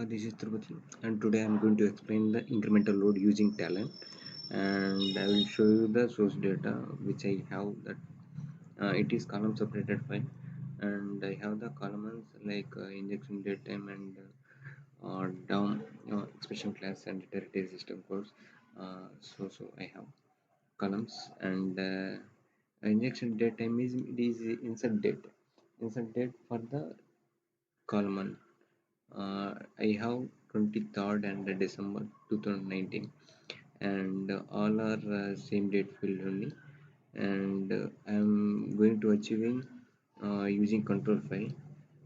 This is Tirupati, and today I'm going to explain the incremental load using Talend, and I will show you the source data which I have. That it is column separated file, and I have the columns like injection date time and down expression class and directory system codes. So I have columns, and injection date time is insert date for the column. I have 23rd and December 2019, and all are same date field only. And I'm going to achieving using control file.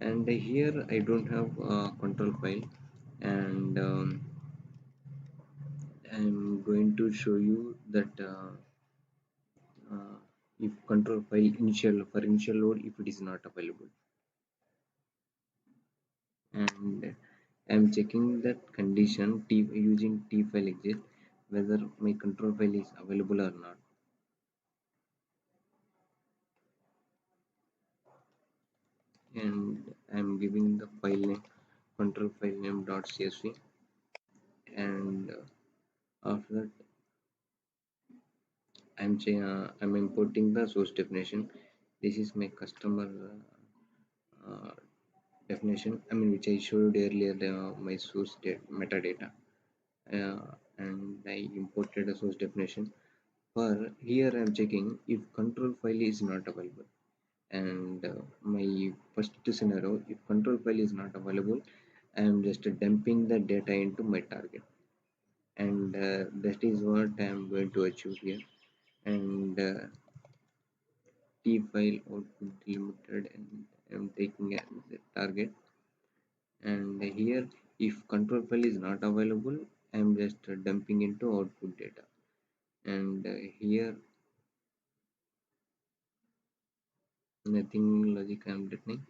And here I don't have control file, and I'm going to show you that if control file initial load if it is not available, and I'm checking that condition using t file exit whether my control file is available or not, and I'm giving the file name control file name .csv, and after that I'm importing the source definition. This is my customer definition, I mean which I showed earlier, my source metadata, and I imported a source definition. For here I'm checking if control file is not available, and my first scenario, if control file is not available, I am just dumping the data into my target, and that is what I am going to achieve here. And t file output limited, and I am taking as a target. And here if control file is not available, I am just dumping into output data. And here nothing logic I am writing,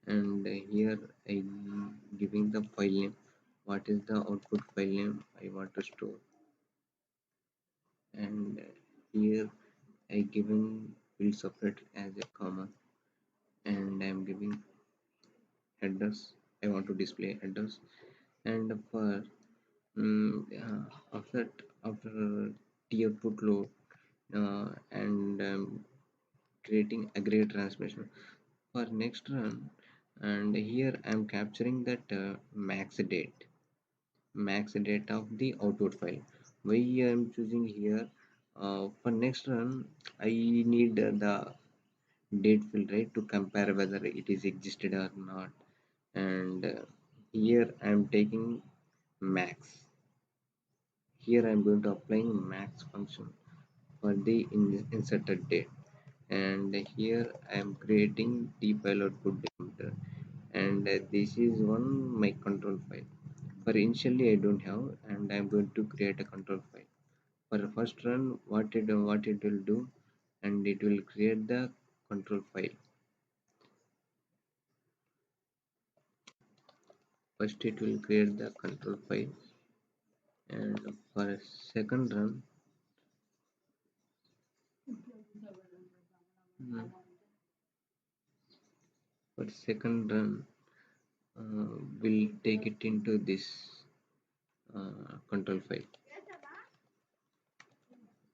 and here I giving the file name, what is the output file name I want to store. And here I given will separate as a comma, and I am giving headers, I want to display headers. And for after t output load, and creating aggregate transmission for next run. And here I am capturing that max date of the output file. Why I am choosing here, for next run I need the date field, right, to compare whether it is existed or not. And here I am taking max. Here I am going to applying max function for the inserted date. And here I am creating the file output delimiter, and this is one my control file. For initially I don't have, and I am going to create a control file. For the first run, what it will do, and it will create the control file. First it will create the control file, and for a second run, mm, for second run we'll take it into this control file.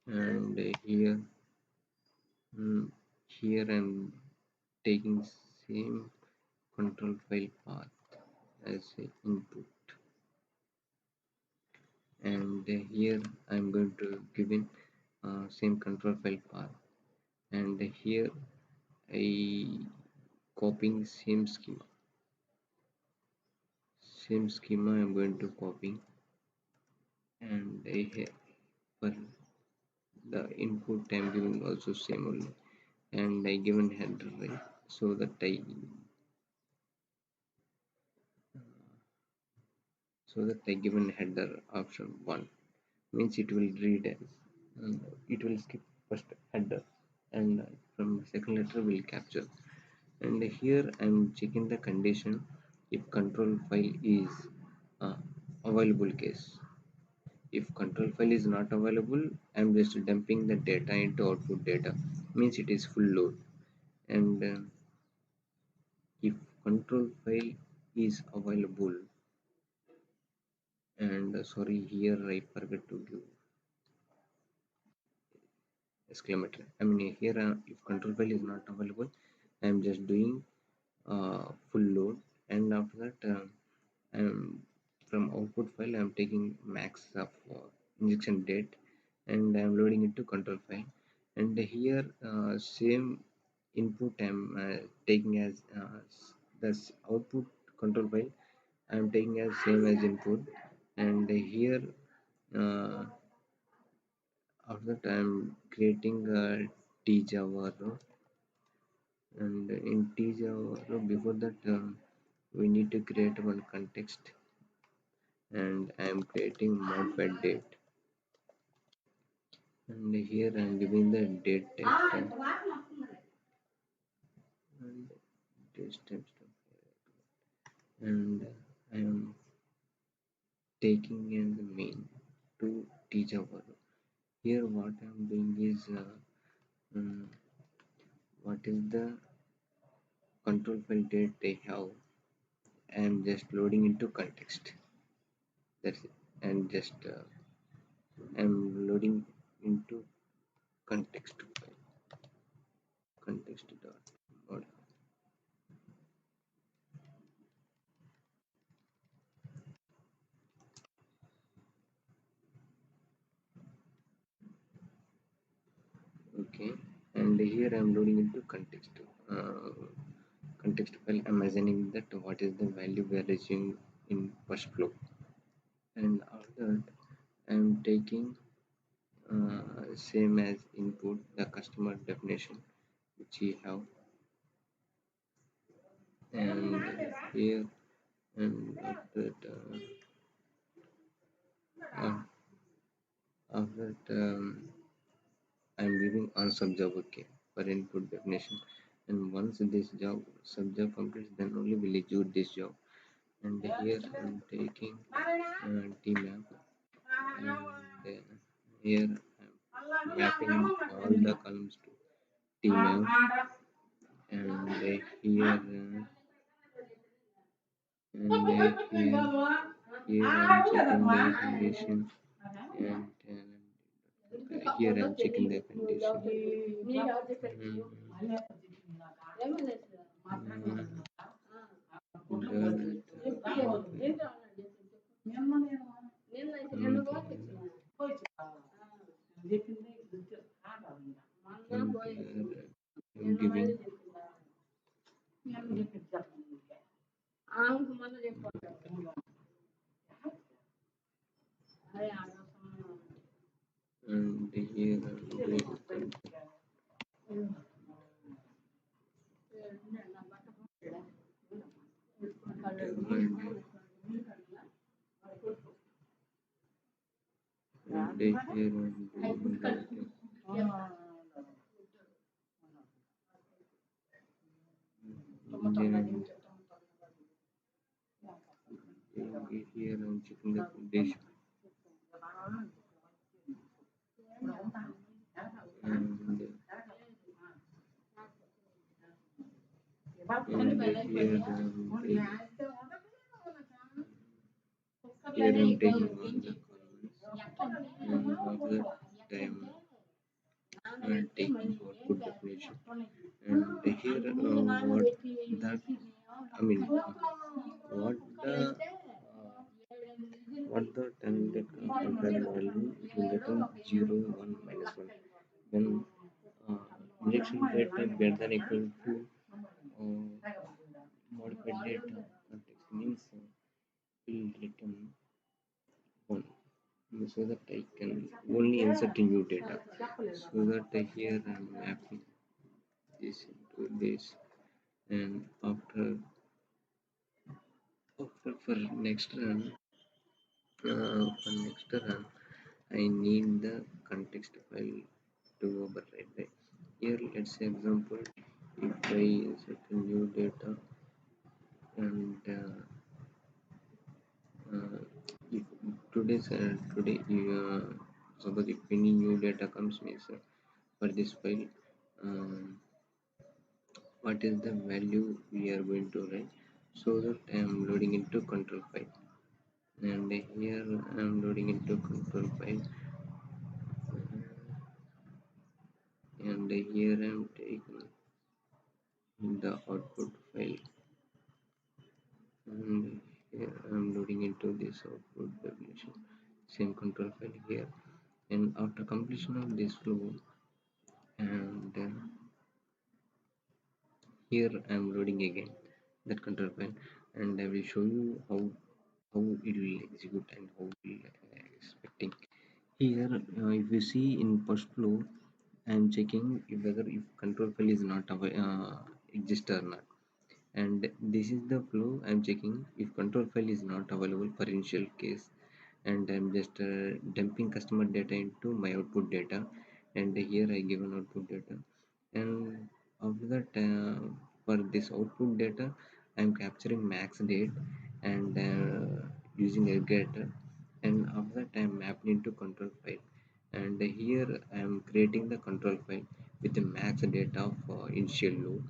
And mm, here I'm taking same control file path as a input, and here I'm going to give in same control file path. And here I copying same schema I'm going to copy. And here for the input I'm giving also same only, and I given header, right, so that I given header option 1 means it will read as, it will skip first header, and from second letter will capture. And here I'm checking the condition if control file is uh, available case. If control file is not available, I'm just dumping the data into output data, means it is full load. And if control file is available, And sorry, here I forgot to give exclamatory. I mean here if control file is not available, I am just doing full load, and after that I'm from output file I'm taking max of injection date, and I'm loading it to control file. And here same input I'm taking as this output control file I'm taking as same as input. And here uh, after that I'm creating a tjava row, and in tjava row before that we need to create one context, and I am creating modified date, and here I am giving the date text and this text, and I am taking in the main to teach our. Here what I am doing is um, what is the control file date they have. I am just loading into context. That's it. And just I am loading into context file. Context dot mod. Okay, and here I am loading into context. Uh, Context file. I'm assigning that what is the value we are receiving in first flow, and after that I'm taking same as input the customer definition which we have, and here and after that I'm giving on subjob okay for input definition, and once this job subjob completes then only will execute this job. And here I'm taking tmap, and here I'm mapping all the columns to tmap, and here here I'm checking the condition, and here I'm checking the condition. I'm giving and here I'm doing and here I'm doing engineering. Here I'm checking the condition, and here I'm taking all the columns, and after time and taking output definition, and here what that I mean what the tangent compare value, it will return 0 1 minus 1 when injection rate greater than equal to modified data context means will return 1, so that I can only insert new data, so that here I am mapping this into this. And for next run I need the context file to override, right? Here let's say example, if I insert a new data, and uh, if today suppose if any new data comes means for this file, um, what is the value we are going to write, so that I am loading into control file, and here I'm loading into control file, and here I'm taking the output file, and here I'm loading into this output definition, same control file here. And after completion of this flow, and here I'm loading again that control file, and I will show you how it will execute and how it will expecting. Here if you see in first flow, I am checking whether if control file is not exist or not, and this is the flow I am checking if control file is not available for initial case, and I'm just dumping customer data into my output data, and here I give an output data, and after that for this output data I'm capturing max date and using aggregator, and after that I'm mapped into control file, and here I'm creating the control file with the max data of initial load,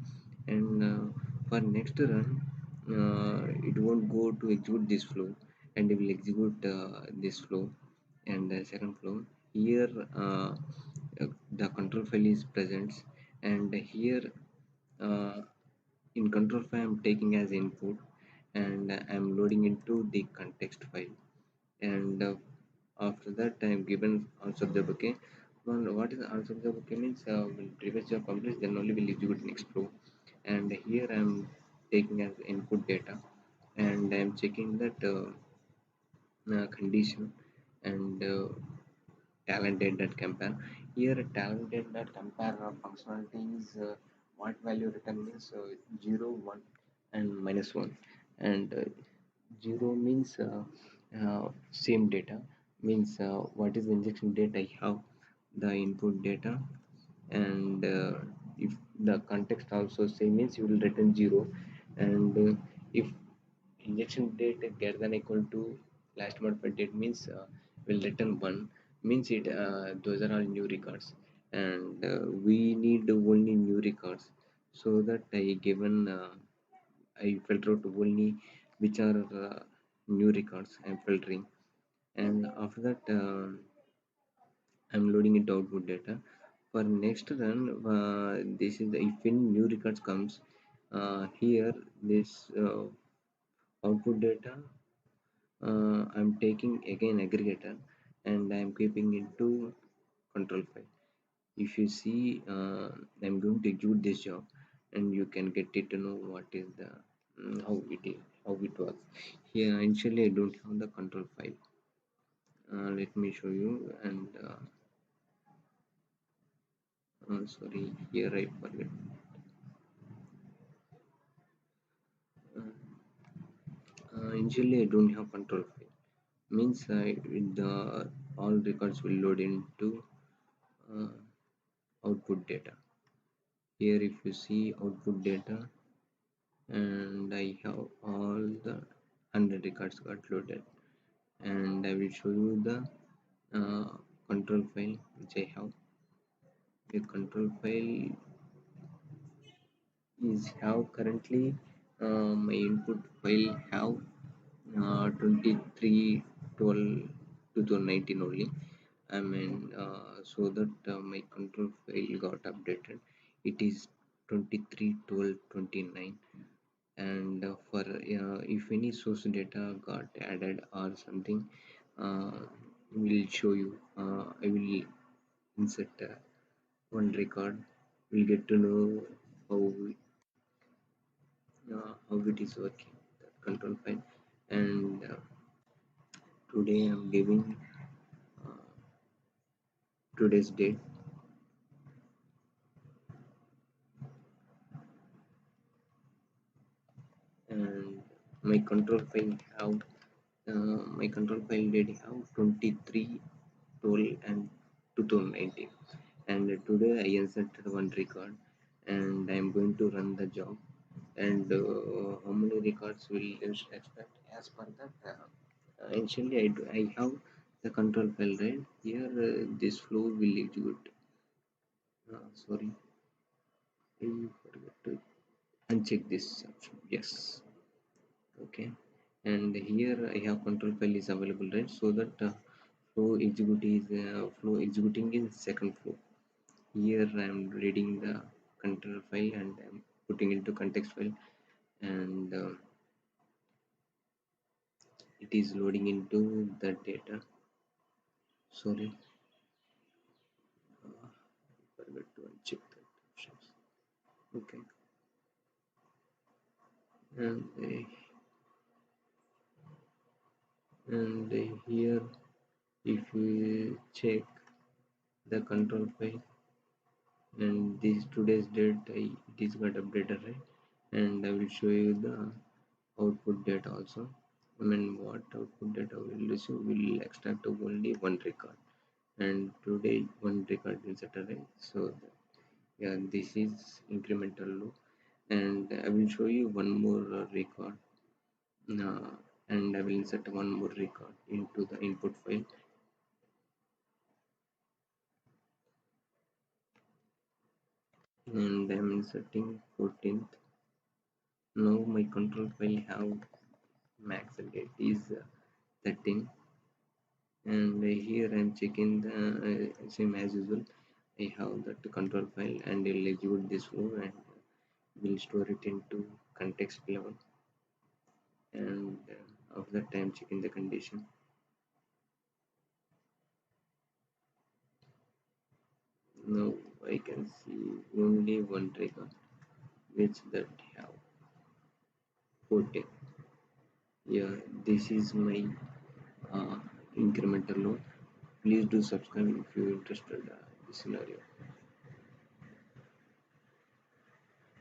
and for next run it won't go to execute this flow, and it will execute this flow, and the second flow here the control file is present, and here uh, in control file I'm taking as input, and I'm loading into the context file, and after that I'm given answer the bouquet. Well, what is answer the bouquet means when previous job completes then only will execute next flow, and here I'm taking as input data, and I'm checking that condition, and talented that compare. Here talented that compare functionality is what value return means 0 1 and -1, and 0 means same data, means what is the injection date I have the input data, and if the context also same means you will return 0, and if injection date greater than equal to last modified date means will return 1, means it those are all new records, and we need only new records, so that I given I filter out only which are new records I'm filtering, and after that I'm loading into output data. For next run, this is the, if any new records comes, here this output data I'm taking again aggregator, and I'm keeping into control file. If you see, I'm going to execute this job, and you can get it to know what is the how it is, how it works. Here initially I don't have the control file. Let me show you, and sorry, here I forget. Uh, Initially I don't have control file. Means the all records will load into uh, output data. Here if you see output data, and I have all the 100 records got loaded, and I will show you the control file which I have. The control file is have currently my input file have 23/12/2019 only. I mean so that my control file got updated, it is 23/12/29, and for if any source data got added or something, uh, will show you, I will insert one record, we'll get to know how how it is working that control file, and today I'm giving uh, today's date, and my control file have my control file did have 23/12 and 2019, and today I inserted one record, and I'm going to run the job, and how many records will you expect as per that initially I have the control file, right here this flow will execute, sorry I forgot to uncheck this option, yes, okay, and here I have control file is available, right? So that flow executing in second flow. Here I am reading the control file and I'm putting into context file, and it is loading into the data. Sorry, I forgot to uncheck that options. Okay, and here if we check the control file, and this today's date it is got updated, right? And I will show you the output data also. I mean, what output data will receive will extract only one record, and today one record is set array. So yeah, this is incremental loop, and I will show you one more record, uh, and I will insert one more record into the input file, and I'm inserting 14th. Now my control file have max date is 13, and here I'm checking the same as usual. I have that control file and I'll execute this flow and will store it into context level, and of that time checking the condition. Now I can see only one record which that have 14. Yeah, this is my uh, incremental load. Please do subscribe if you're interested in this scenario.